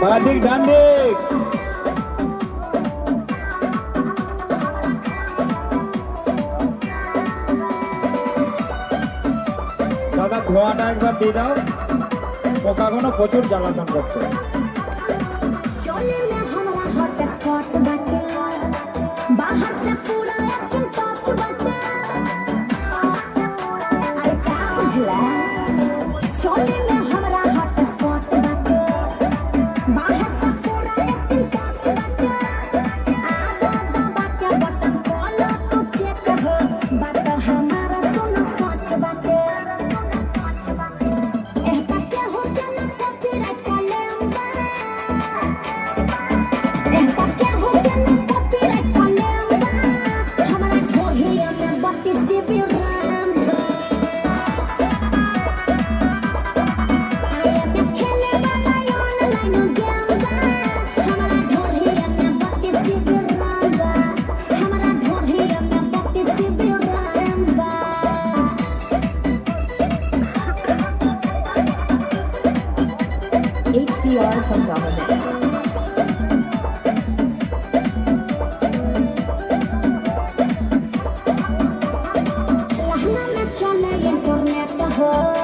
বাদিক ডান দিক দাদা ধোঁয়াটা একবার দিয়ে দাও পোকাগুলো প্রচুর জ্বালাতন করছে बाहर से पूरा स्किन टच बचा अरे क्या बुझला चोली में हमरा हॉट स्पॉट बचा बाहर से पूरा स्किन टच बचा आधा दबा के बटन खोलो तो चेक हो बात हमारा सुनो सच बचा ए बच्चे हो जाना कॉपीराइट का लेंबा ए बच्चे हो जाना कॉपीराइट का HDR from Dominic. Internet ho